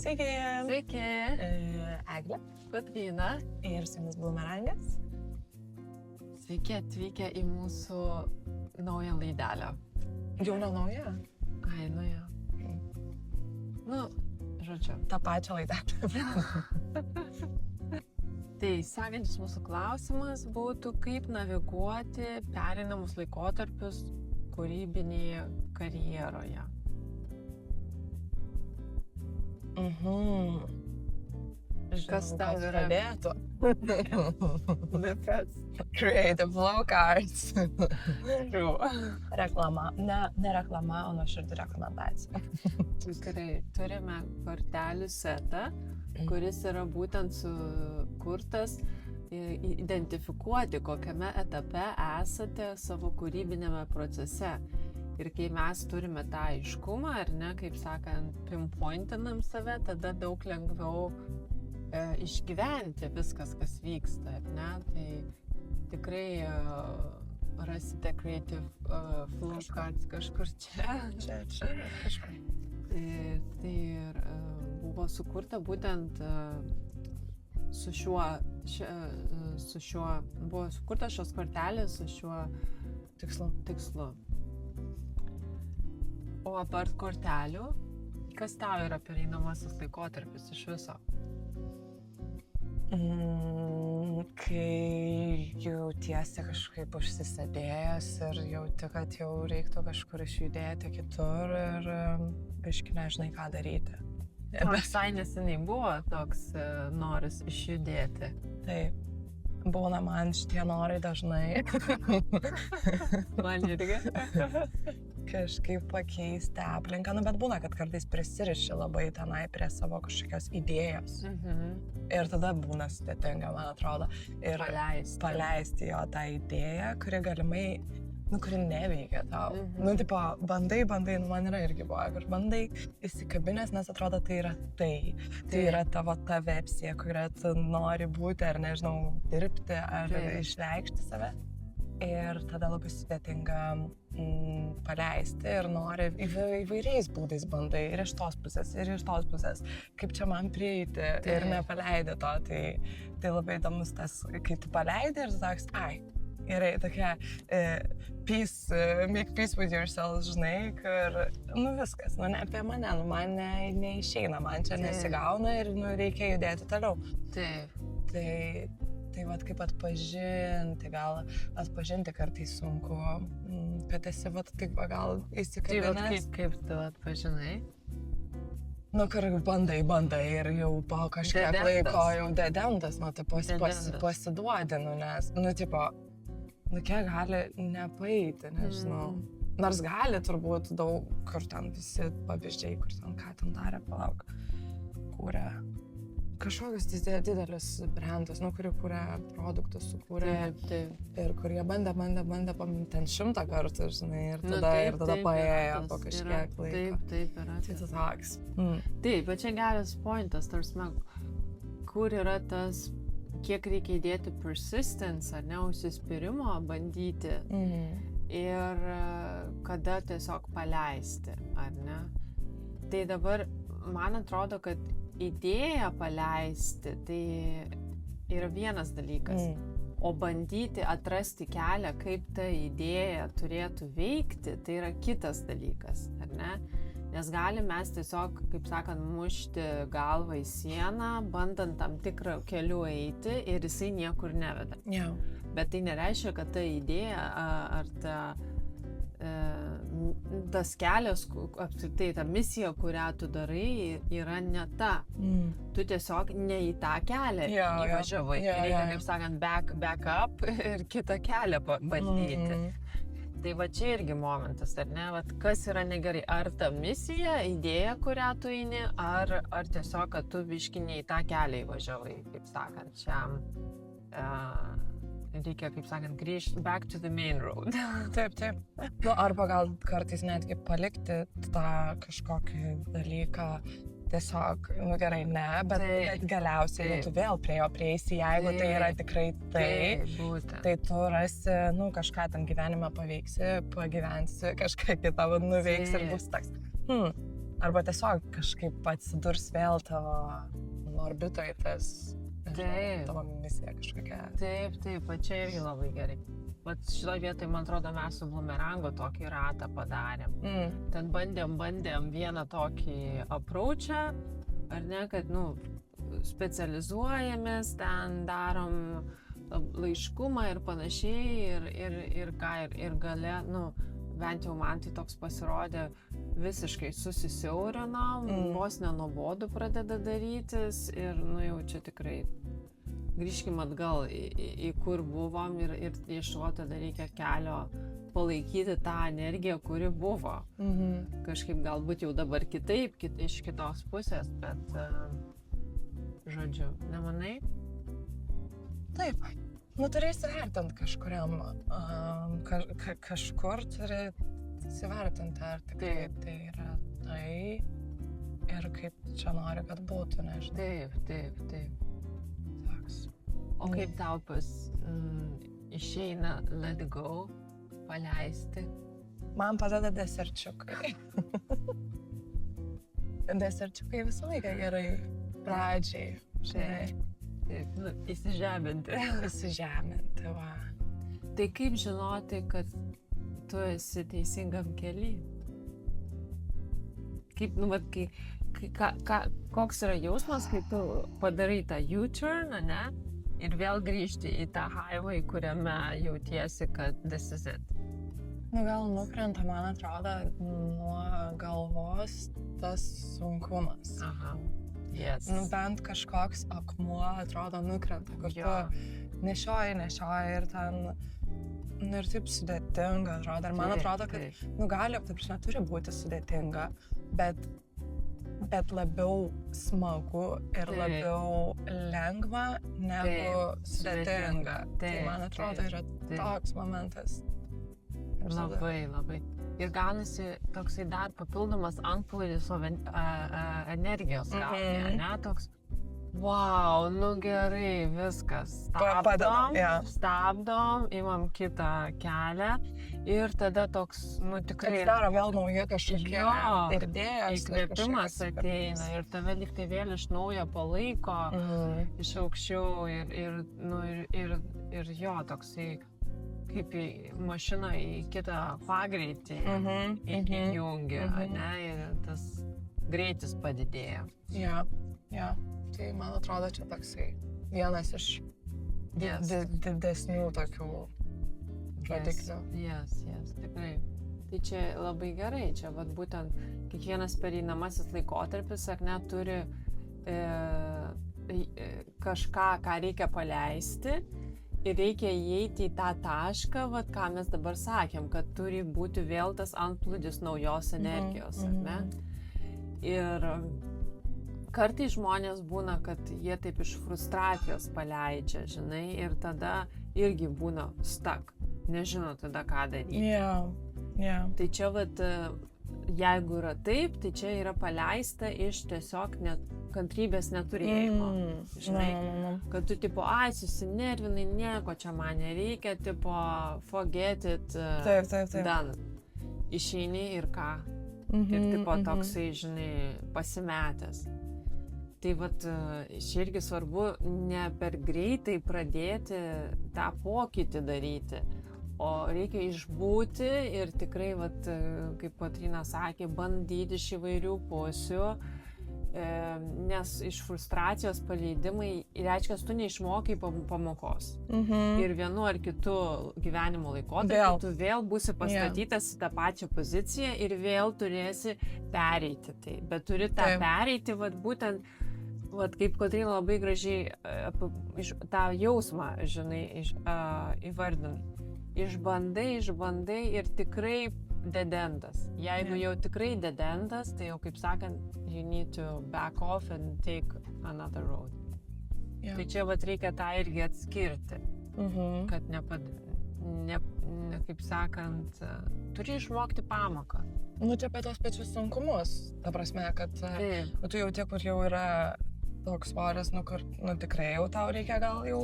Sveiki. Sveiki. Eglė. Kotryna. Ir su jumis Bumerangas. Sveiki atvykę į mūsų naują laidelę. Jau ne nauja? Ai, nu jo. Nu, žodžiu. Ta pačia laidelė. Tai sekantis mūsų klausimas būtų, kaip naviguoti pereinamus laikotarpius kūrybinėje karjeroje. Kas tau yra? Pradėtų. Creative flowcards. Reklama. Ne reklama, o nuoširdį rekomendacija. Tikrai turime kortelių setą, kuris yra būtent sukurtas identifikuoti, kokiame etape esate savo kūrybinėme procese. Ir kai mes turime tą aiškumą, ar ne, kaip sakant, pinpointinam save, tada daug lengviau išgyventi viskas, kas vyksta, ar ne? Tai tikrai rasite Creative flowcards kažkur čia. Čia kažkur. Tai ir buvo sukurta būtent su šiuo, buvo sukurta šios kortelės su šiuo tikslu. O apart kortelių, kas tau yra pereinamasis laikotarpis iš viso? Kai jautiesi kažkaip užsisėdėjęs ir jauti, kad jau reiktų kažkur išjudėti kitur ir biški nežinai, ką daryti. Visai neseniai buvo toks noras išjudėti. Taip. Būna man šitie norai dažnai. Man irgi. Kažkaip pakeisti aplinką, bet būna, kad kartais prisiriši labai tenai prie savo kažkokios idėjos. Ir tada būna sudėtinga, man atrodo. Ir paleisti jo tą idėją, kuri galimai, kuri neveikia tau. Tipo, bandai, man yra irgi buvo, kur bandai įsikabinės, nes atrodo, tai yra tai. Tai yra tavo ta versija, kurią tu nori būti, ar nežinau, dirbti, ar išreikšti save. Ir tada labai sudėtinga paleisti ir nori įvairiais būdais bandai, ir iš tos pusės, ir iš tos pusės, kaip čia man prieiti ir nepaleidi to. Tai labai įdomus tas, kai tu paleidi ir toks, gerai, tokia make peace with yourself, žinai, kur, viskas, ne apie mane, man neišeina, man čia nesigauna ir reikia judėti toliau. Tai vat kaip atpažinti, gal atpažinti kartais sunku, kad esi taip gal įsikabinęs. Kaip tu atpažinai? Kur bandai ir jau po kažkiek laiko jau dedentas, tai pasiduodi, nes, tipo, kiek gali nepaeiti, nežinau. Nors gali turbūt daug, kur ten visi pavyzdžiai, kur ten ką ten darė, palauk, kūrė. Kažkokius didelius brandus, kurie kūrė produktus, sukūrė ir kurie bandė ten 100 kartų, žinai, ir tada paėjo po kažkiek laiko. Taip, yra. Tai tu toks. Taip, bet čia geras pointas, tarsi, kur yra tas, kiek reikia įdėti persistence, ar ne, užsispyrimo bandyti ir kada tiesiog paleisti, ar ne. Tai dabar, man atrodo, kad idėją paleisti, tai yra vienas dalykas, o bandyti atrasti kelią, kaip ta idėja turėtų veikti, tai yra kitas dalykas, ar ne? Nes galim mes tiesiog, kaip sakant, mušti galvą į sieną, bandant tam tikrą keliu eiti ir jisai niekur neveda. Bet tai nereiškia, kad ta idėja ar tas kelias, apskritai ta misija, kurią tu darai, yra ne ta. Tu tiesiog ne į tą kelią įvažiavai. Reikia, kaip sakant, back up ir kitą kelią bandyti. Tai va čia irgi momentas, ar ne? Kas yra negerai? Ar ta misija, idėja, kurią tu eini, ar tiesiog, kad tu biški ne į tą kelią įvažiavai, kaip sakant, šiam reikia, kaip sakant, grįžti back to the main road. Taip. Arba gal kartais netgi palikti tą kažkokį dalyką, tiesiog, gerai, ne, bet galiausiai tu vėl prie jo prieisi, jeigu tai yra tikrai tai tu rasi, kažką tam gyvenime paveiksi, pagyvensi, kažką kitą nuveiksi ir bus toks. Arba tiesiog kažkaip atsidurs vėl tavo orbitoje tas, tavo misija kažkokia. Taip, čia irgi labai gerai. Vat šitoje vietoje, man atrodo, mes su Blumerango tokį ratą padarėm. Ten bandėm vieną tokį approachą, ar ne, kad, specializuojamės, ten darom laiškumą ir panašiai, ir gale, bent jau man tai toks pasirodė, visiškai susisiaurinom, vos nenuobodu pradeda darytis ir, jau čia tikrai grįžkim atgal į kur buvom ir ieško tada reikia kelio palaikyti tą energiją, kuri buvo. Kažkaip galbūt jau dabar kitaip, iš kitos pusės, bet žodžiu, nemanai? Taip. Turi įsivertinti kažkuriam, kažkur turi įsivertinti, ar tikrai tai yra tai ir kaip čia nori, kad būtų, nežinau. Taip. O kaip tau išeina let go, paleisti? Man padeda deserčiukai. Deserčiukai visą laiką gerai pradžiai, žinai. Taip, įsižeminti. Įsižeminti, va. Tai kaip žinoti, kad tu esi teisingam kely? Kaip, koks yra jausmas, kai tu padarai tą U-turn, ne? Ir vėl grįžti į tą highway, kuriame jautiesi, kad this is it. Gal nukrenta, man atrodo, nuo galvos tas sunkumas. Aha. Yes. Bent kažkoks akmuo, atrodo, nukrenta, kur tu nešioji ir ten, ir taip sudėtinga atrodo. Ir man atrodo, kad, gali, taip, turi būti sudėtinga, bet labiau smagu ir labiau lengva negu sudėtinga. Tai man atrodo, yra toks momentas. Labai. Ir gaunasi toksai dar papildomas antplūdis energijos gauni, ne? Toks, wow, gerai, viskas. Stabdom, imam kitą kelią ir tada toks, tikrai... Atsidaro vėl nauja kažkokia idėjos. Įkvėpimas ateina ir tave liktai vėl iš naujo palaiko iš aukščiau ir jo toksai kaip į mašiną į kitą pagreitį įjungi, ne, ir tas greitis padidėja. Jo. Tai man atrodo, čia toksai vienas iš didesnių tokių rodiklių. Yes, tikrai. Tai čia labai gerai, čia vat būtent kiekvienas pereinamasis laikotarpis, ar ne, turi kažką, ką reikia paleisti. Ir reikia įeiti į tą tašką, ką mes dabar sakėm, kad turi būti vėl tas antplūdis naujos energijos, ar ne? Ir kartais žmonės būna, kad jie taip iš frustracijos paleidžia, žinai, ir tada irgi būna stuck, nežino tada ką daryti. Tai čia, jeigu yra taip, tai čia yra paleista iš tiesiog kantrybės neturėjimo, žinai, kad tu tipo, susinervinai, nieko čia man nereikia, tipo, forget it, done. Išeini ir ką? Ir tipo toksai, žinai, pasimetęs. Tai čia irgi svarbu ne per greitai pradėti tą pokytį daryti, o reikia išbūti ir tikrai, kaip Kotryna sakė, bandyti iš įvairių pusių, nes iš frustracijos paleidimai reiškia, tu neišmokai pamokos. Ir vienu ar kitu gyvenimo laikotarpiu tu vėl būsi pastatytas į tą pačią poziciją ir vėl turėsi pereiti. Tai. Bet turi tą pereiti, būtent, kaip Kotryna labai gražiai tą jausmą, žinai, įvardinai. Išbandai ir tikrai dedentas. Jeigu jau tikrai dedentas, tai jau, kaip sakant, you need to back off and take another road. Tai čia reikia tą irgi atskirti, kad kaip sakant, turi išmokti pamoką. Čia apie tos pačius sunkumus, ta prasme, kad tu jau tiek, kur jau yra toks svoris, kur tikrai jau tau reikia gal jau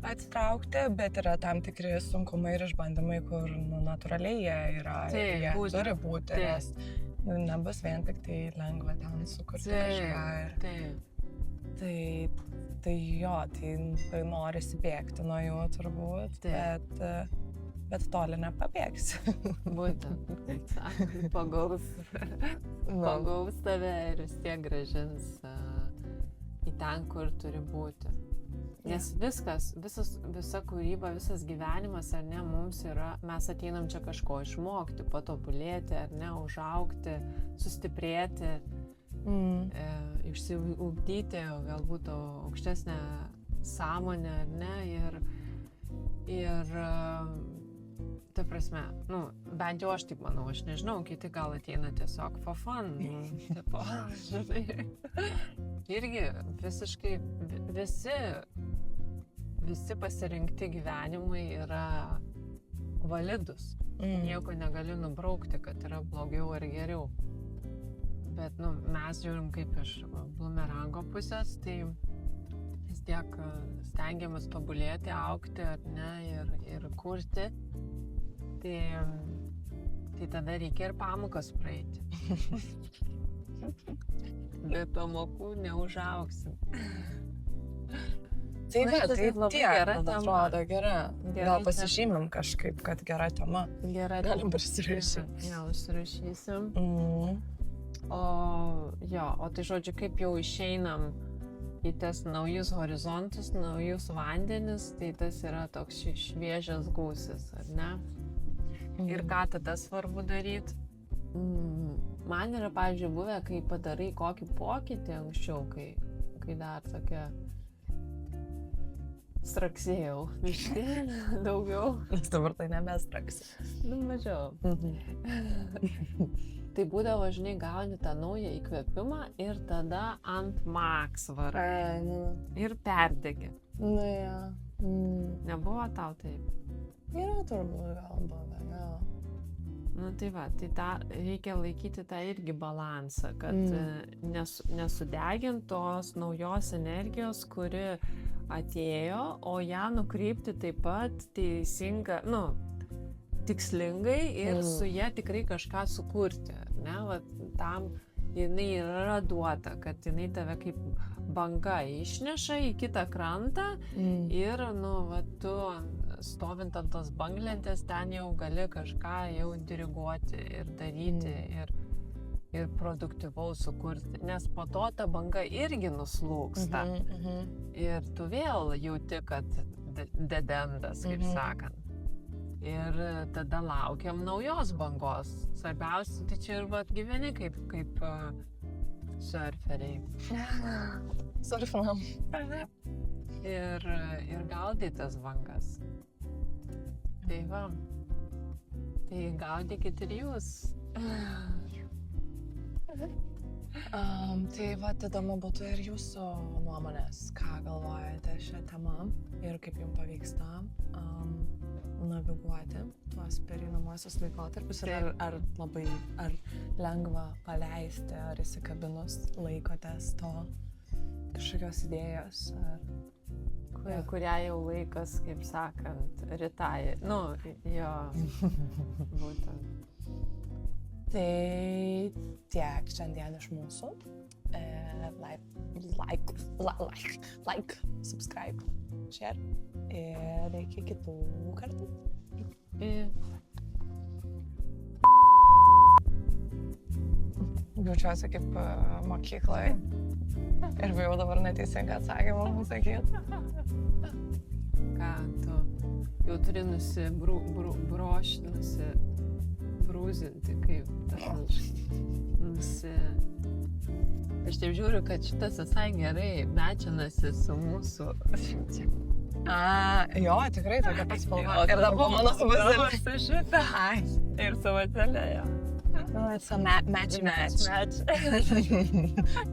atsitraukti, bet yra tam tikri sunkumai ir išbandymai, kur natūraliai jie yra, jie turi būti, nebus vien tik tai lengva ten sukurti kažką. Tai jo, tai norisi bėgti nuo jų turbūt, bet toli nepabėgsi. Būtent, pagaus tave ir vis tiek grąžins į ten, kur turi būti. Nes visa kūryba, visas gyvenimas, ar ne, mums yra, mes ateinam čia kažko išmokti, patobulėti, ar ne, užaugti, sustiprėti, išsiugdyti galbūt aukštesnę sąmonę, ar ne, ir ta prasme, bent jau aš taip manau, aš nežinau, kiti gal ateina tiesiog for fun, tipo, žinai, irgi visiškai visi pasirinkti gyvenimai yra validus, nieko negali nubraukti, kad yra blogiau ar geriau. Bet mes žiūrim kaip iš bumerango pusės, tai vis tiek stengiamės tobulėti, augti, ar ne, ir kurti. Tai tada reikia ir pamokas praeiti. Be pamokų neužaugsim. Tai tiek, atrodo, gera. Gal pasižymim kažkaip, kad gera tema. Galim prisirašyti. Gal užsirašysim. O tai žodžiu, kaip jau išeinam į tas naujus horizontus, naujus vandenis, tai tas yra toks šviežias gūsis, ar ne? Ir ką tada svarbu daryti? Man yra, pavyzdžiui, buvę, kai padarai kokį pokytį anksčiau, kai dar tokia straksėjau, daugiau. Nes dabar tai nebestraksi. Mažiau. Tai būdavo, žinai, gauni tą naują įkvėpimą ir tada ant max varai. Ir perdegi. Nebuvo tau taip? Yra turbūt gal buvę, gal. Tai va, tai reikia laikyti tą irgi balansą, kad nesudegint tos naujos energijos, kuri atėjo, o ją nukreipti taip pat teisinga, tikslingai ir su ja tikrai kažką sukurti, ne? Va, tam jinai yra duota, kad jinai tave kaip banga išneša į kitą krantą ir, va, tu stovint ant tos banglentės, ten jau gali kažką jau diriguoti ir daryti ir produktyvaus sukurti, nes po to ta banga irgi nuslūksta ir tu vėl jauti, kad dead endas, kaip sakant. Ir tada laukiam naujos bangos. Svarbiausia, tai čia ir gyveni kaip surferiai. Surfinam. Ir gaudytas bangas. Tai va, tai gaudykit ir jūs. Tai va, įdomu būtų ir jūsų nuomonės, ką galvojate šią temą ir kaip jums pavyksta naviguoti tuos pereinamosius laikotarpius ir ar lengva paleisti, ar įsikabinus laikotės to kažkokios idėjos, kurią jau laikas, kaip sakant, rytai. Jo, būtent. Tai tiek šiandien iš mūsų. Like, subscribe, share ir iki kitų kartų. Jaučiuosi kaip mokykloje ir bijau dabar neteisingą atsakymą pasakyti. Ką tu jau turi nusibrūzinti, kaip Aš taip žiūriu, kad šitas visai gerai mečinasi su mūsų. Jo, tikrai tokia paspalva. Ir dabar mano su šitą. Ir su vatelėje. It's a match.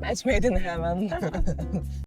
Match made in heaven.